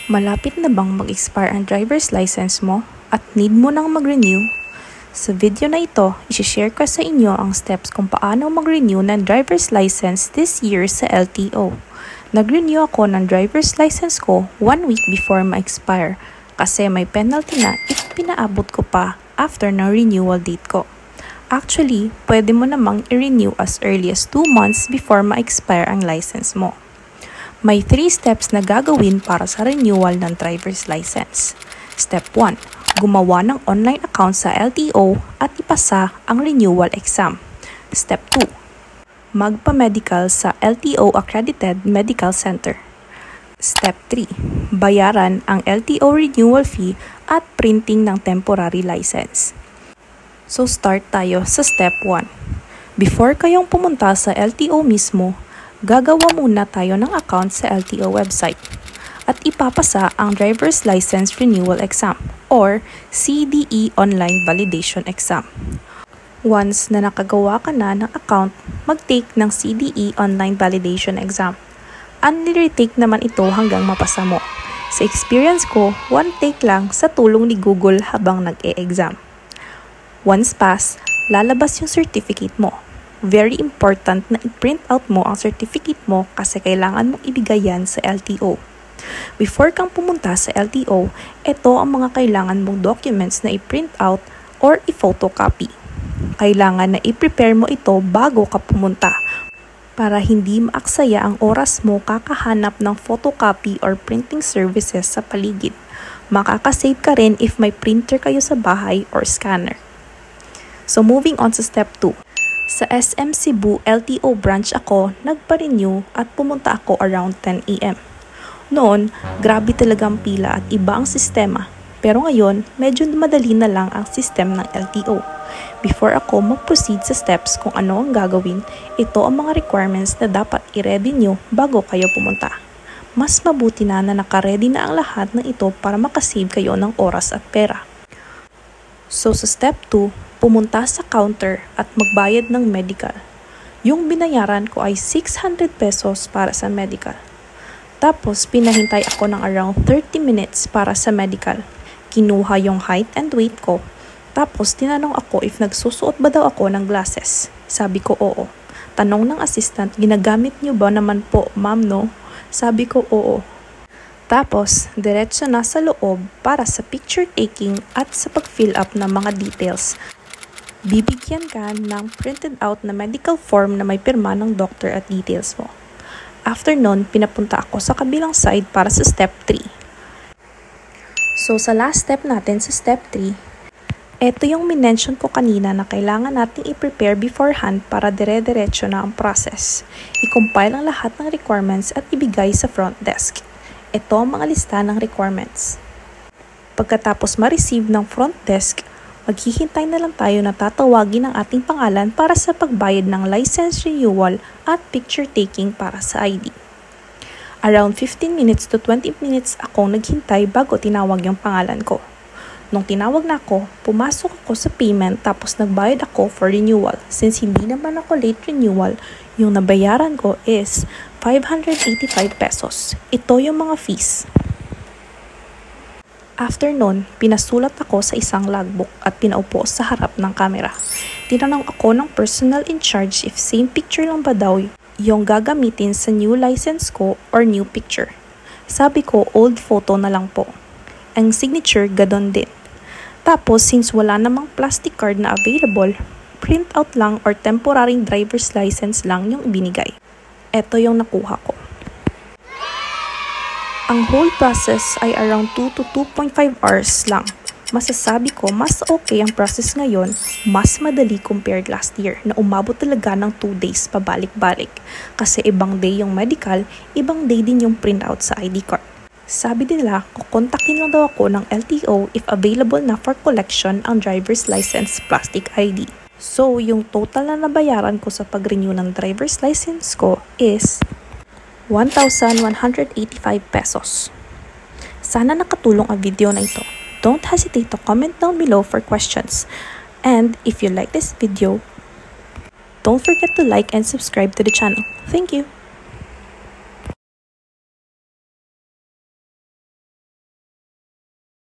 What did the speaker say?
Malapit na bang mag-expire ang driver's license mo at need mo nang mag-renew? Sa video na ito, i-share ko sa inyo ang steps kung paano mag-renew ng driver's license this year sa LTO. Nag-renew ako ng driver's license ko 1 week before ma-expire kasi may penalty na if pinaabot ko pa after na renewal date ko. Actually, pwede mo namang i-renew as early as 2 months before ma-expire ang license mo. May 3 steps na gagawin para sa renewal ng driver's license. Step 1. Gumawa ng online account sa LTO at ipasa ang renewal exam. Step 2. Magpa-medical sa LTO Accredited Medical Center. Step 3. Bayaran ang LTO renewal fee at printing ng temporary license. So start tayo sa step 1. Before kayong pumunta sa LTO mismo, gagawa muna tayo ng account sa LTO website at ipapasa ang Driver's License Renewal Exam or CDE Online Validation Exam. Once na nakagawa ka na ng account, mag-take ng CDE Online Validation Exam. Unli-retake naman ito hanggang mapasa mo. Sa experience ko, 1 take lang sa tulong ni Google habang nag-e-exam. Once pass, lalabas yung certificate mo. Very important na i-print out mo ang certificate mo kasi kailangan mong ibigay yan sa LTO. Before kang pumunta sa LTO, ito ang mga kailangan mong documents na i-print out or i-photocopy. Kailangan na i-prepare mo ito bago ka pumunta para hindi maaksaya ang oras mo kakahanap ng photocopy or printing services sa paligid. Makakasave ka rin if may printer kayo sa bahay or scanner. So moving on sa step 2. Sa SM Cebu LTO branch ako nagpa-renew at pumunta ako around 10 AM. Noon, grabe talagang pila at iba ang sistema. Pero ngayon, medyo madali na lang ang system ng LTO. Before ako mag-proceed sa steps kung ano ang gagawin, ito ang mga requirements na dapat i-ready nyo bago kayo pumunta. Mas mabuti na naka-ready na ang lahat ng ito para makasave kayo ng oras at pera. So sa step 2, pumunta sa counter at magbayad ng medical. Yung binayaran ko ay 600 pesos para sa medical. Tapos pinahintay ako ng around 30 minutes para sa medical. Kinuha yung height and weight ko. Tapos tinanong ako if nagsusuot ba daw ako ng glasses. Sabi ko oo. Tanong ng assistant, ginagamit niyo ba naman po, ma'am, no? Sabi ko oo. Tapos, diretso na sa loob para sa picture taking at sa pag-fill up ng mga details. Bibigyan ka ng printed out na medical form na may pirma ng doctor at details mo. After nun, pinapunta ako sa kabilang side para sa step 3. So sa last step natin sa step 3, ito yung minention ko kanina na kailangan nating i-prepare beforehand para dire-diretso na ang process. I-compile ang lahat ng requirements at ibigay sa front desk. Ito ang mga lista ng requirements. Pagkatapos ma-receive ng front desk, maghihintay na lang tayo na tatawagin ang ating pangalan para sa pagbayad ng license renewal at picture taking para sa ID. Around 15 minutes to 20 minutes akong naghintay bago tinawag yung pangalan ko. Nung tinawag na ako, pumasok ako sa payment tapos nagbayad ako for renewal. Since hindi naman ako late renewal, yung nabayaran ko is 585 pesos. Ito yung mga fees. After nun, pinasulat ako sa isang logbook at pinaupo sa harap ng camera. Tinanong ako ng personal in charge if same picture lang ba daw yung gagamitin sa new license ko or new picture. Sabi ko, old photo na lang po. Ang signature, gadon din. Tapos, since wala namang plastic card na available, print out lang or temporary driver's license lang yung binigay. Ito yung nakuha ko. Ang whole process ay around 2 to 2.5 hours lang. Masasabi ko, mas okay ang process ngayon, mas madali compared last year na umabot talaga ng 2 days pabalik-balik. Kasi ibang day yung medical, ibang day din yung printout sa ID card. Sabi nila, kukontakin lang daw ako ng LTO if available na for collection ang driver's license plastic ID. So, yung total na nabayaran ko sa pag-renew ng driver's license ko is 1,185 pesos. Sana nakatulong ang video na ito. Don't hesitate to comment down below for questions. And if you like this video, don't forget to like and subscribe to the channel. Thank you!